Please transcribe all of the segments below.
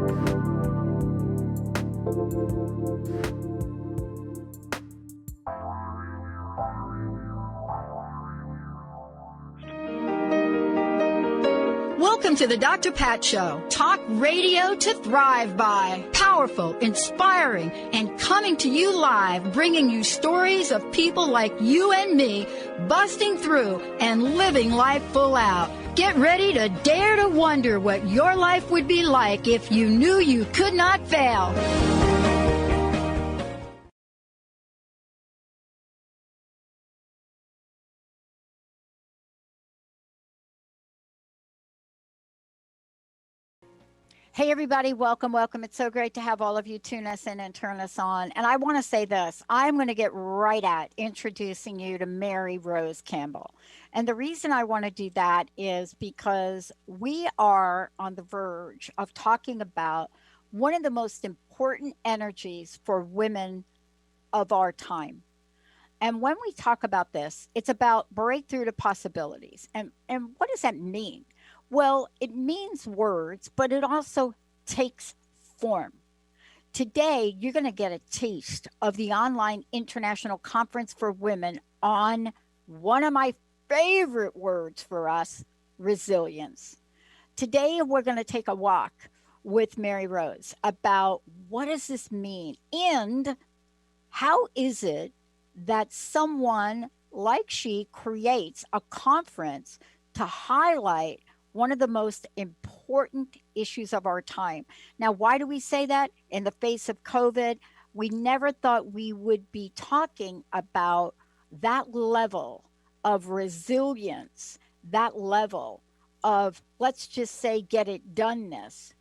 Welcome to the Dr. Pat Show. Talk radio to thrive by. Powerful, inspiring, and coming to you live, bringing you stories of people like you and me, busting through and living life full out. Get ready to dare to wonder what your life would be like if you knew you could not fail. Hey, everybody. Welcome. It's so great to have all of you tune us in and turn us on. And I want to say this. I'm going to get right at introducing you to Mary Rose Campbell. And the reason I want to do that is because we are on the verge of talking about one of the most important energies for women of our time. And when we talk about this, it's about breakthrough to possibilities. And what does that mean? Well, it means words, but it also takes form. Today, you're going to get a taste of the online international conference for women on one of my favorite words for us, resilience. Today, we're going to take a walk with Mary Rose about what does this mean and how is it that someone like she creates a conference to highlight one of the most important issues of our time. Now, why do we say that? In the face of COVID, we never thought we would be talking about that level of resilience, that level of, let's just say, get it doneness,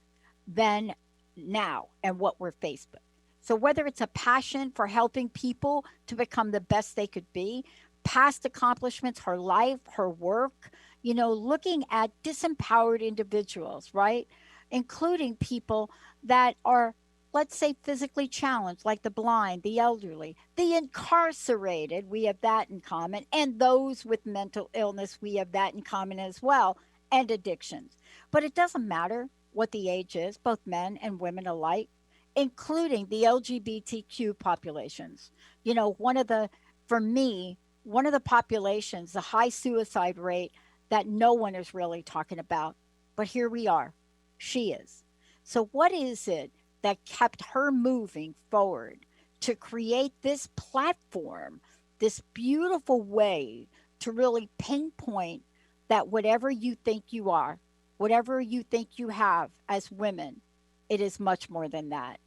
than now and what we're faced with. So whether it's a passion for helping people to become the best they could be, past accomplishments, her life, her work, looking at disempowered individuals, right? Including people that are, let's say, physically challenged, like the blind, the elderly, the incarcerated, we have that in common, and those with mental illness, we have that in common as well, and addictions. But it doesn't matter what the age is, both men and women alike, including the LGBTQ populations. For me, one of the populations, the high suicide rate that no one is really talking about, but here we are, she is. So what is it that kept her moving forward to create this platform, this beautiful way to really pinpoint that whatever you think you are, whatever you think you have as women, it is much more than that.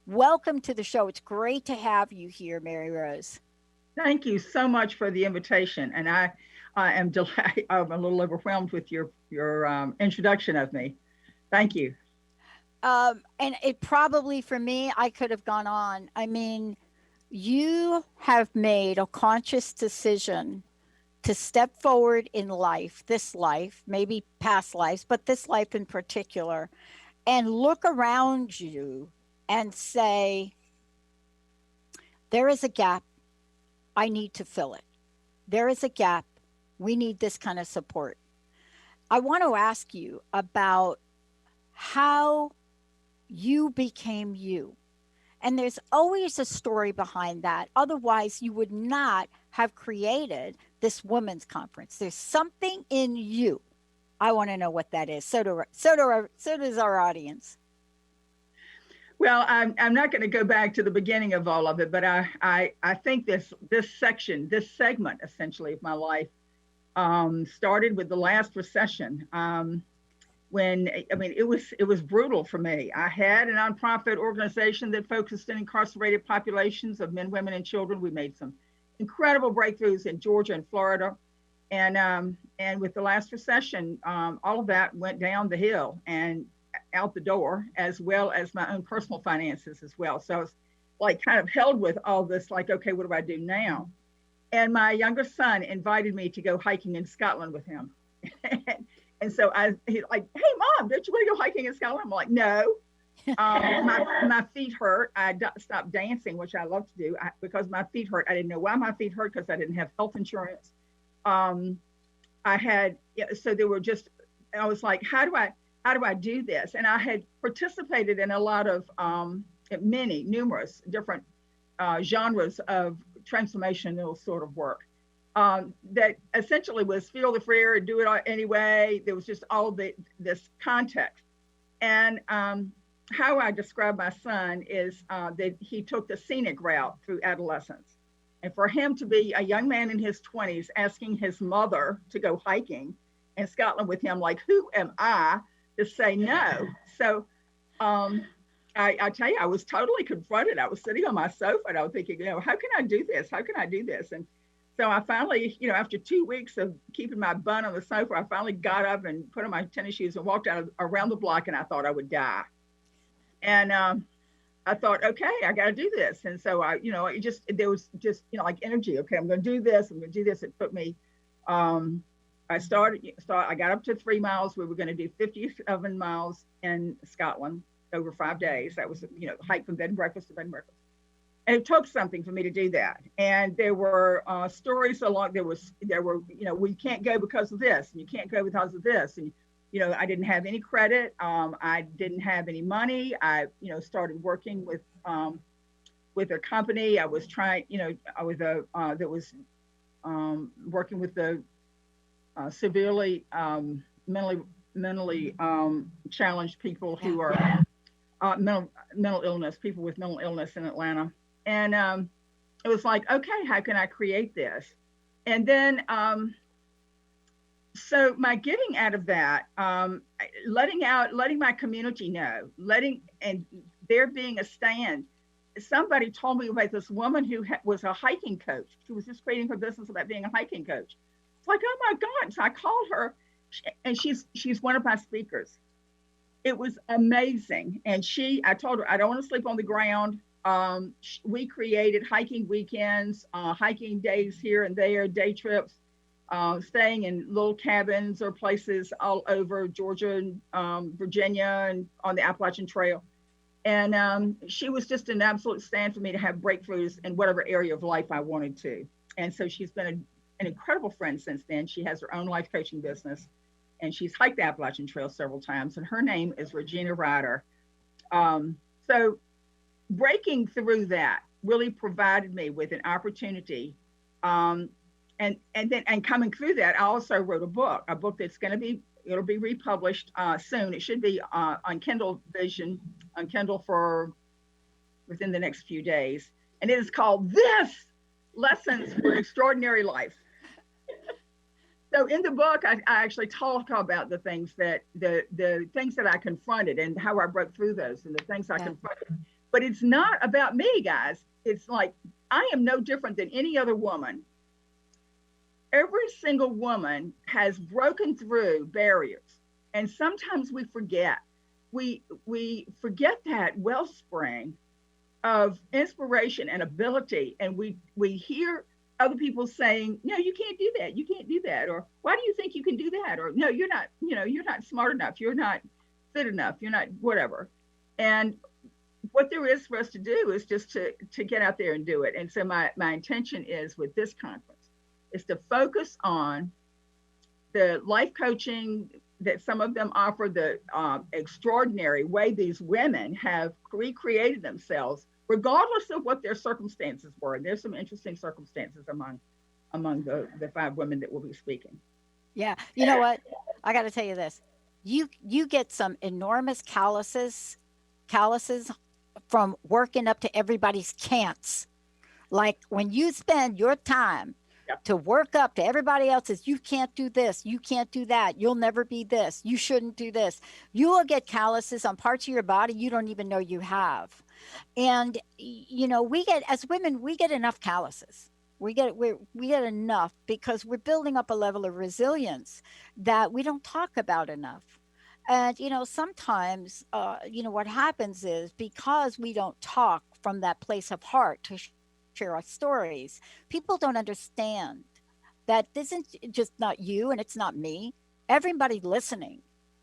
Welcome to the show. It's great to have you here, Mary Rose. Thank you so much for the invitation. And I am delighted. I'm a little overwhelmed with your introduction of me. Thank you. And it probably, for me, I could have gone on. I mean, you have made a conscious decision to step forward in life, this life, maybe past lives, but this life in particular, and look around you and say, there is a gap. I need to fill it. There is a gap. We need this kind of support. I want to ask you about how you became you. And there's always a story behind that. Otherwise, you would not have created this women's conference. There's something in you. I want to know what that is. So does our audience. Well, I'm not going to go back to the beginning of all of it, but I think this segment essentially of my life started with the last recession. It was brutal for me. I had a nonprofit organization that focused on incarcerated populations of men, women, and children. We made some incredible breakthroughs in Georgia and Florida, and with the last recession, all of that went down the hill and out the door, as well as my own personal finances as well. So I was like kind of held with all this, like, okay, what do I do now? And my younger son invited me to go hiking in Scotland with him. And so he's like, hey, Mom, don't you want to go hiking in Scotland? I'm like, no. My feet hurt. I stopped dancing, which I love to do, because my feet hurt. I didn't know why my feet hurt, because I didn't have health insurance. So there were just, I was like, how do I how do I do this? And I had participated in a lot of numerous different genres of transformational sort of work that essentially was feel the fear and do it anyway. There was just all this context. And how I describe my son is that he took the scenic route through adolescence. And for him to be a young man in his 20s asking his mother to go hiking in Scotland with him, like, who am I to say no? So I tell you, I was totally confronted. I was sitting on my sofa and I was thinking, how can I do this? How can I do this? And so I finally, after 2 weeks of keeping my bun on the sofa, I finally got up and put on my tennis shoes and walked out around the block, and I thought I would die. And I thought, okay, I got to do this. And so there was just, like energy. Okay, I'm going to do this. I'm going to do this. It took me, I got up to 3 miles. We were going to do 57 miles in Scotland over 5 days. That was, hike from bed and breakfast to bed and breakfast. And it took something for me to do that. And there were stories along, there were, we can't go because of this, and you can't go because of this. And, I didn't have any credit. I didn't have any money. I, started working with a company. I was trying, I was that was working with the severely mentally challenged people who are mental illness, people with mental illness in Atlanta. And it was like, okay, how can I create this? And then, so my getting out of that, letting my community know, and there being a stand. Somebody told me about this woman who was a hiking coach. She was just creating her business about being a hiking coach. It's like, oh my God. So I called her, and she's one of my speakers. It was amazing. And I told her, I don't want to sleep on the ground. We created hiking weekends, hiking days here and there, day trips, staying in little cabins or places all over Georgia and Virginia and on the Appalachian Trail. And she was just an absolute stand for me to have breakthroughs in whatever area of life I wanted to. And so she's been an incredible friend since then. She has her own life coaching business, and she's hiked the Appalachian Trail several times. And her name is Regina Ryder. So breaking through that really provided me with an opportunity. And coming through that, I also wrote a book that's it'll be republished soon. It should be on Kindle Vision, on Kindle for within the next few days. And it is called This Lessons for an Extraordinary Life. So in the book, I actually talk about the things that I confronted and how I broke through those, and the things I confronted. But it's not about me, guys. It's like, I am no different than any other woman. Every single woman has broken through barriers. And sometimes we forget. We forget that wellspring of inspiration and ability. And we hear other people saying, no, you can't do that. You can't do that. Or why do you think you can do that? Or no, you're not smart enough. You're not fit enough. You're not whatever. And what there is for us to do is just to get out there and do it. And so my intention is, with this conference, is to focus on the life coaching that some of them offer, the extraordinary way these women have recreated themselves, regardless of what their circumstances were. And there's some interesting circumstances among the 5 women that will be speaking. Yeah. You know what? I got to tell you this. You get some enormous calluses from working up to everybody's can'ts. Like when you spend your time to work up to everybody else's, you can't do this, you can't do that, you'll never be this, you shouldn't do this. You will get calluses on parts of your body you don't even know you have. And as women, we get enough calluses. We get enough because we're building up a level of resilience that we don't talk about enough. And sometimes what happens is, because we don't talk from that place of heart to share our stories, people don't understand that this isn't just not you and it's not me. Everybody listening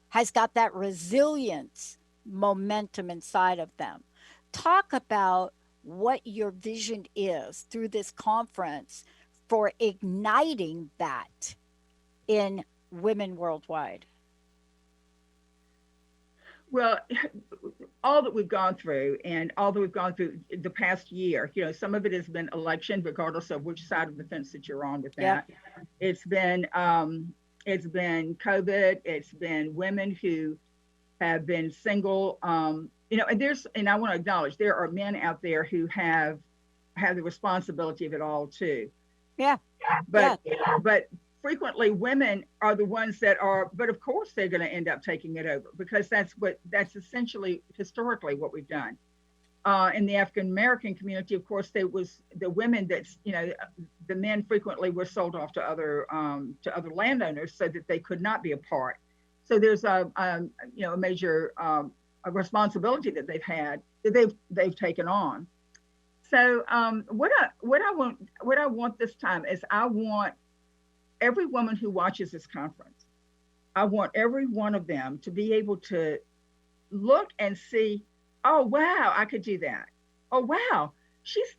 has got that resilience momentum inside of them. Talk about what your vision is through this conference for igniting that in women worldwide. Well, all that we've gone through and all that we've gone through the past year, some of it has been election, regardless of which side of the fence that you're on with Yep. that. It's been it's been COVID. It's been women who have been single. And I want to acknowledge there are men out there who have the responsibility of it all too. Yeah. But Yeah. but frequently women are the ones that are. But of course they're going to end up taking it over because that's essentially historically what we've done. In the African American community, of course, there was the women that's the men frequently were sold off to other landowners so that they could not be a part. So there's a major a responsibility that they've had that they've taken on. So what I want this time is I want every woman who watches this conference, I want every one of them to be able to look and see, oh wow, I could do that. Oh wow, she's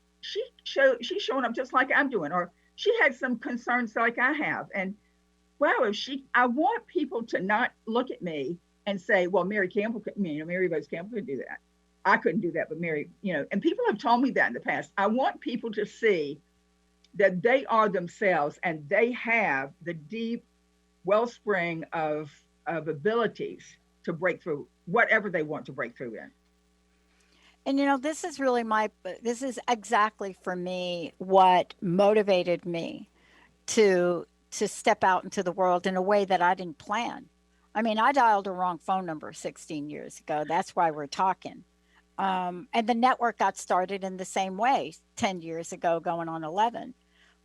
showing up just like I'm doing, or she had some concerns like I have. And wow, if she, I want people to not look at me and say, well, Mary Rose Campbell could do that. I couldn't do that, but Mary, and people have told me that in the past. I want people to see that they are themselves and they have the deep wellspring of abilities to break through whatever they want to break through in. And this is exactly for me what motivated me to step out into the world in a way that I didn't plan. I mean, I dialed a wrong phone number 16 years ago. That's why we're talking. And the network got started in the same way 10 years ago, going on 11.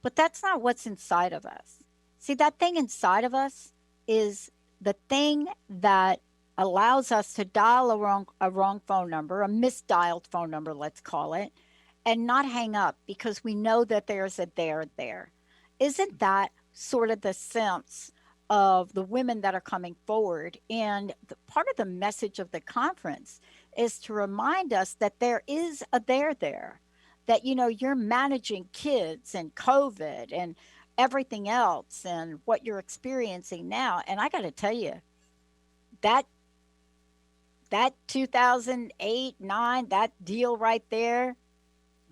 But that's not what's inside of us. See, that thing inside of us is the thing that allows us to dial a wrong phone number, a misdialed phone number, let's call it, and not hang up because we know that there's a there there. Isn't that sort of the sense of the women that are coming forward? And part of the message of the conference is to remind us that there is a there there, that, you're managing kids and COVID and everything else and what you're experiencing now. And I got to tell you, that that 2008, 9, that deal right there,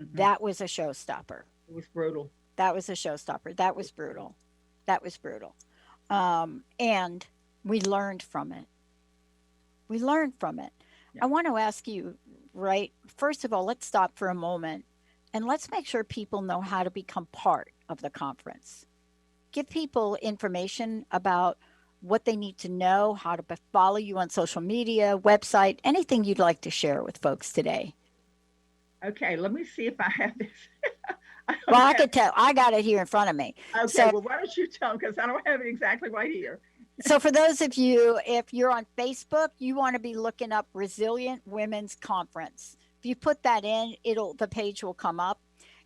Mm-hmm. that was a showstopper. It was brutal. That was a showstopper. That was brutal. That was brutal. And we learned from it. We learned from it. Yeah. I want to ask you, right? First of all, let's stop for a moment and let's make sure people know how to become part of the conference. Give people information about what they need to know, how to follow you on social media, website, anything you'd like to share with folks today. Okay, let me see if I have this. I Well, don't I have. could tell, I got it here in front of me. Okay, So well, why don't you tell them because I don't have it exactly right here. So for those of you, if you're on Facebook, you want to be looking up Resilient Women's Conference. If you put that in, the page will come up,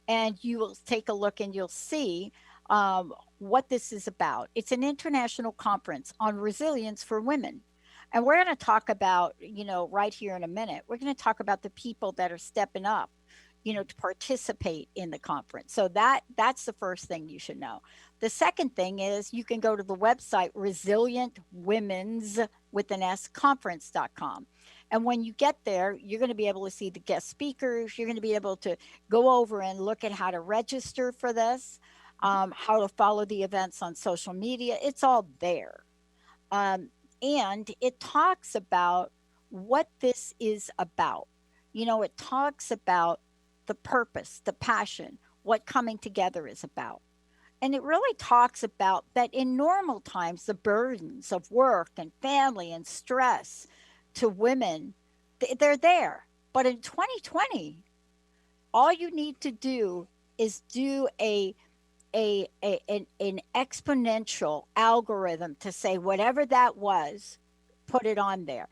and you will take a look and you'll see what this is about. It's an international conference on resilience for women. And we're going to talk about, right here in a minute, we're going to talk about the people that are stepping up, to participate in the conference. So that's the first thing you should know. The second thing is you can go to the website resilientwomens with an S conference.com. And when you get there, you're going to be able to see the guest speakers. You're going to be able to go over and look at how to register for this, how to follow the events on social media. It's all there. Um, and it talks about what this is about. It talks about the purpose, the passion, what coming together is about. And it really talks about that in normal times, the burdens of work and family and stress to women, they're there. But in 2020, all you need to do is do an exponential algorithm to say whatever that was, put it on there.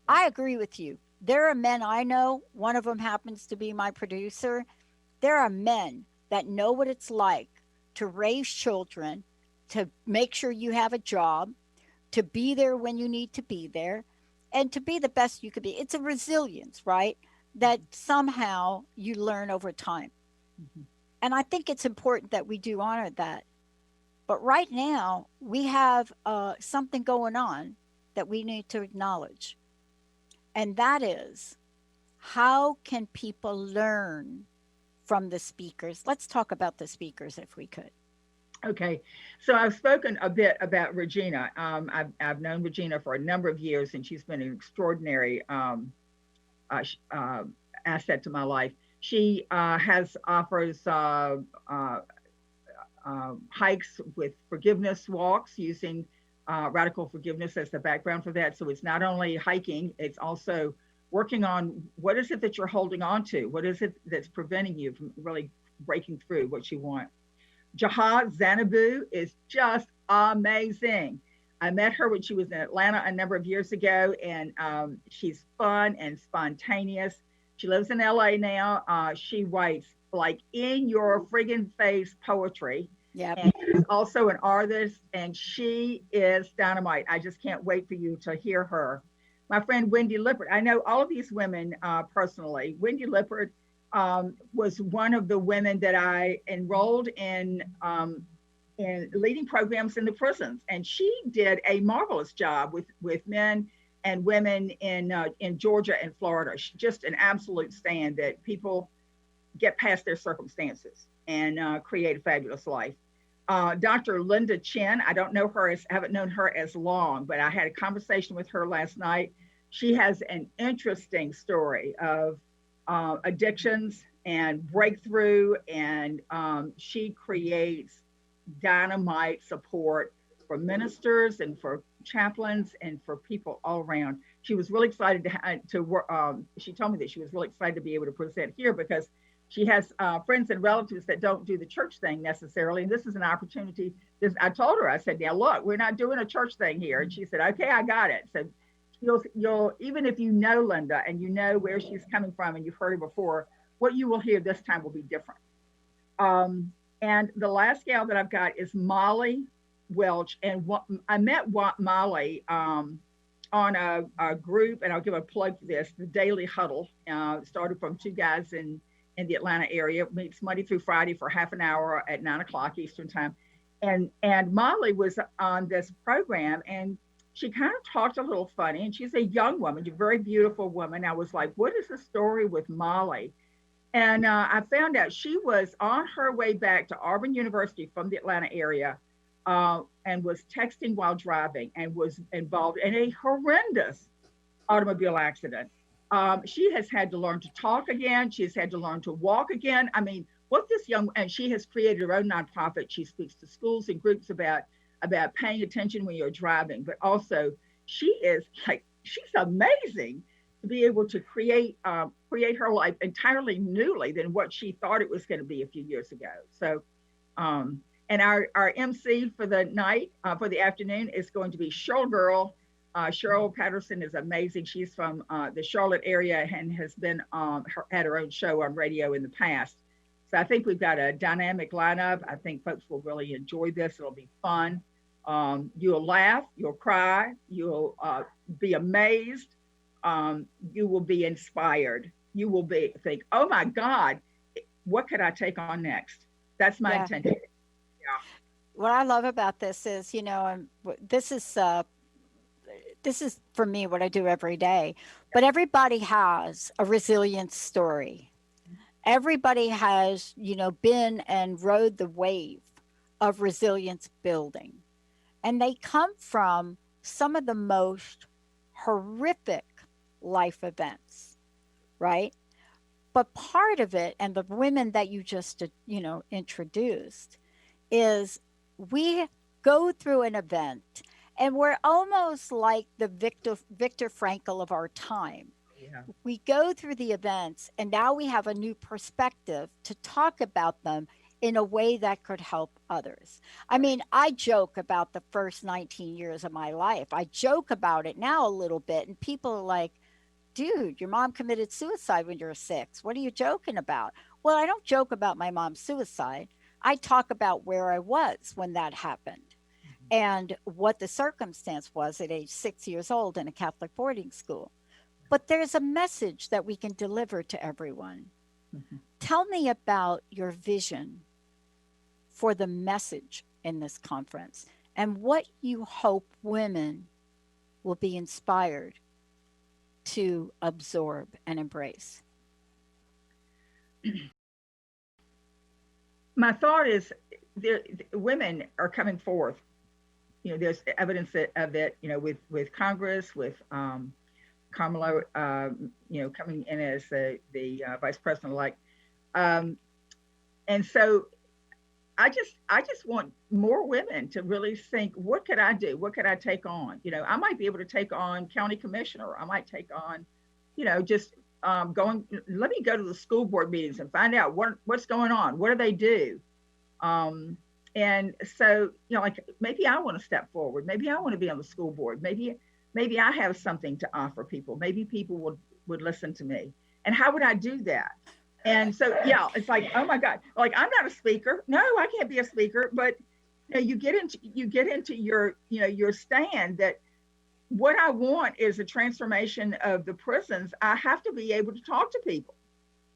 I agree with you. There are men I know, one of them happens to be my producer. There are men that know what it's like to raise children, to make sure you have a job, to be there when you need to be there, and to be the best you could be. It's a resilience, right? That somehow you learn over time. Mm-hmm. And I think it's important that we do honor that. But right now, we have something going on that we need to acknowledge. And that is, how can people learn from the speakers? Let's talk about the speakers if we could. Okay, so I've spoken a bit about Regina. I've known Regina for a number of years, and she's been an extraordinary uh, uh, asset to my life. She has offers hikes with forgiveness walks using radical forgiveness as the background for that. So it's not only hiking, it's also working on what is it that you're holding on to? What is it that's preventing you from really breaking through what you want? Jahad Zanabu is just amazing. I met her when she was in Atlanta a number of years ago, and she's fun and spontaneous. She lives in LA now. She writes like in your friggin' face poetry. Yep. And she's also an artist, and she is dynamite. I just can't wait for you to hear her. My friend Wendy Lippert, I know all of these women personally. Wendy Lippert was one of the women that I enrolled in leading programs in the prisons, and she did a marvelous job with men and women in Georgia and Florida. She's just an absolute stand that people get past their circumstances and create a fabulous life. Dr. Linda Chin, I don't know her as haven't known her as long, but I had a conversation with her last night. She has an interesting story of addictions and breakthrough, and she creates dynamite support for ministers and for chaplains and for people all around. She was really excited to work. She told me that she was really excited to be able to present here because she has friends and relatives that don't do the church thing necessarily. And this is an opportunity. I told her, I said, now look, we're not doing a church thing here. And she said, okay, I got it. So you'll even if you know Linda and you know where she's coming from and you've heard her before, what you will hear this time will be different. And the last gal that I've got is Molly Welch. And I met Molly on a group, and I'll give a plug for this, the Daily Huddle. Started from two guys in the Atlanta area. It meets Monday through Friday for half an hour at 9 o'clock Eastern time. And Molly was on this program, and she kind of talked a little funny, and she's a young woman, a very beautiful woman. I was like, what is the story with Molly? And I found out she was on her way back to Auburn University from the Atlanta area and was texting while driving and was involved in a horrendous automobile accident. She has had to learn to talk again. She has had to learn to walk again. I mean, what this and she has created her own nonprofit. She speaks to schools and groups about paying attention when you're driving, but also she's amazing to be able to create her life entirely newly than what she thought it was going to be a few years ago. So, and our MC for the night, for the afternoon, is going to be Cheryl Girl. Cheryl Patterson is amazing. She's from the Charlotte area and has been had her own show on radio in the past. So I think we've got a dynamic lineup. I think folks will really enjoy this. It'll be fun. You'll laugh, you'll cry, you'll be amazed, you will be inspired. You will think, oh my God, what could I take on next? That's my intention. Yeah. What I love about this is, this is for me what I do every day. But everybody has a resilience story. Everybody has, been and rode the wave of resilience building. And they come from some of the most horrific life events, right? But part of it, and the women that you just, introduced, is we go through an event and we're almost like the Viktor Frankl of our time. Yeah. We go through the events and now we have a new perspective to talk about them in a way that could help others. I mean, I joke about the first 19 years of my life. I joke about it now a little bit, and people are like, dude, your mom committed suicide when you were 6. What are you joking about? Well, I don't joke about my mom's suicide. I talk about where I was when that happened and what the circumstance was at age 6 years old in a Catholic boarding school. But there's a message that we can deliver to everyone. Mhm. Tell me about your vision for the message in this conference and what you hope women will be inspired to absorb and embrace? My thought is there, women are coming forth. There's evidence of it, with Congress, with Kamala, coming in as the vice president elect. Um, and so I just want more women to really think, what could I do? What could I take on? I might be able to take on county commissioner. I might take on, just going. Let me go to the school board meetings and find out what's going on. What do they do? Um, and so, like maybe I want to step forward. Maybe I want to be on the school board. Maybe I have something to offer people. Maybe people would listen to me. And how would I do that? And so, yeah, it's like, oh my God, like I'm not a speaker. No, I can't be a speaker. But you get into your stand that what I want is a transformation of the prisons. I have to be able to talk to people.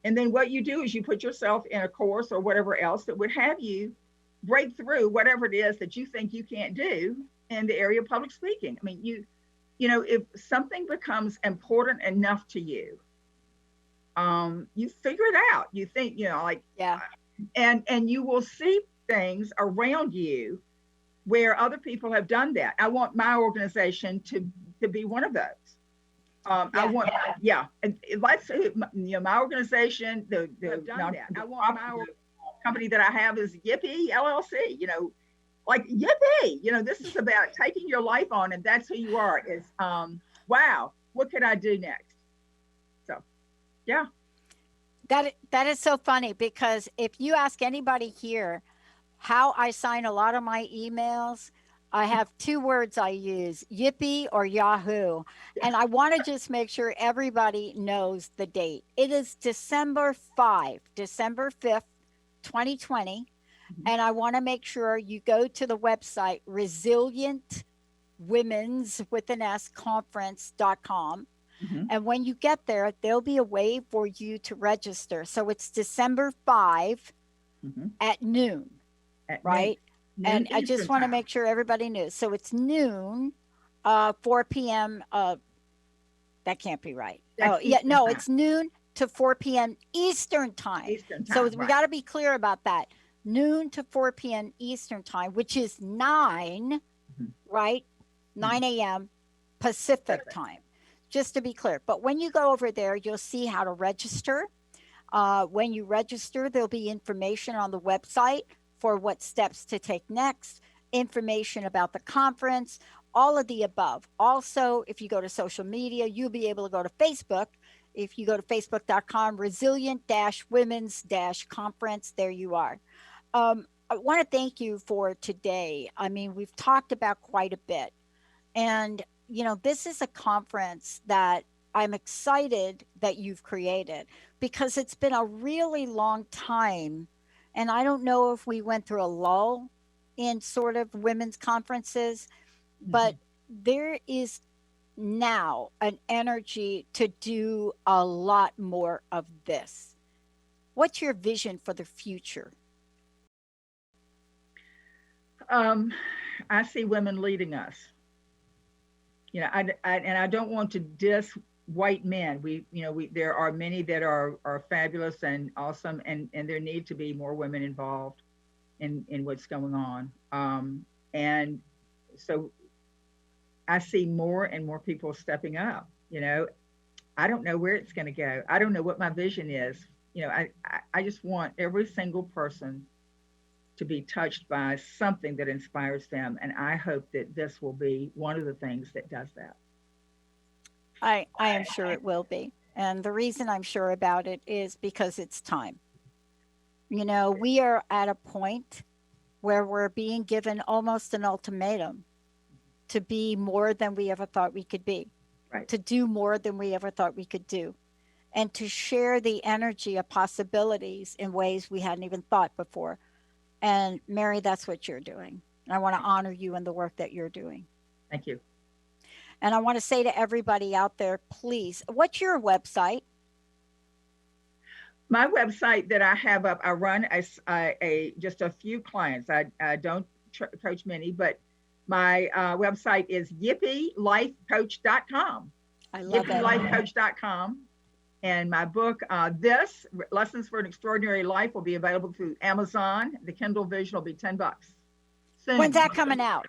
And then what you do is you put yourself in a course or whatever else that would have you break through whatever it is that you think you can't do in the area of public speaking. I mean, if something becomes important enough to you, you figure it out. You think, like, Yeah. and you will see things around you where other people have done that. I want my organization to be one of those. I Yeah. want, yeah, and let's, my organization, Have done that. I want my company that I have is Yippee LLC. Like yippee. This is about taking your life on, and that's who you are. Is wow, what could I do next? So, yeah. That is so funny because if you ask anybody here how I sign a lot of my emails, I have two words I use, Yippee or Yahoo. And I want to just make sure everybody knows the date. It is December 5th, 2020. And I want to make sure you go to the website Resilient Women's with an S conference.com. Mm-hmm. And when you get there, there'll be a way for you to register. So it's December 5 Mm-hmm. at noon, At right? noon And I just Eastern want to time. make sure everybody knows. So it's noon, 4 p.m. That can't be right. That's Oh, yeah, Eastern no, time. it's noon to 4 p.m. Eastern time. Eastern So time, we right. got to be clear about that. Noon to 4 p.m. Eastern time, which is 9, Mhm. right? 9 a.m. Pacific Perfect. time, just to be clear. But when you go over there, you'll see how to register. When you register, there'll be information on the website for what steps to take next, information about the conference, all of the above. Also, if you go to social media, you'll be able to go to Facebook. If you go to facebook.com, resilient women's conference, there you are. I want to thank you for today. I mean, we've talked about quite a bit. And, this is a conference that I'm excited that you've created because it's been a really long time. And I don't know if we went through a lull in sort of women's conferences, Mm-hmm. but there is now an energy to do a lot more of this. What's your vision for the future? Um, I see women leading us. And I don't want to diss white men. There are many that are fabulous and awesome, and there need to be more women involved in what's going on. And so I see more and more people stepping up. I don't know where it's going to go. I don't know what my vision is. I just want every single person to be touched by something that inspires them. And I hope that this will be one of the things that does that. I am sure it will be. And the reason I'm sure about it is because it's time. We are at a point where we're being given almost an ultimatum to be more than we ever thought we could be, Right. to do more than we ever thought we could do, and to share the energy of possibilities in ways we hadn't even thought before. And Mary, that's what you're doing. And I want to honor you in the work that you're doing. Thank you. And I want to say to everybody out there, please, what's your website? My website that I have up, I run just a few clients. I don't coach many, but my website is yippieelifecoach.com. I love it. giftedlifecoach.com. And my book, This Lessons for an Extraordinary Life, will be available through Amazon. The Kindle Vision will be $10 soon. When's that coming out?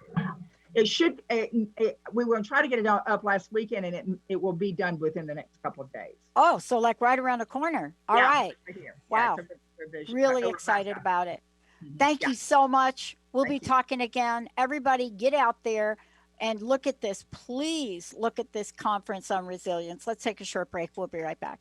It should. We were trying to get it up last weekend, and it will be done within the next couple of days. Oh, so like right around the corner. All right. Right here. Wow. Yeah, revision. Really excited about it. Mm-hmm. Thank you so much. We'll Thank be you. talking again. Everybody get out there and look at this. Please look at this conference on resilience. Let's take a short break. We'll be right back.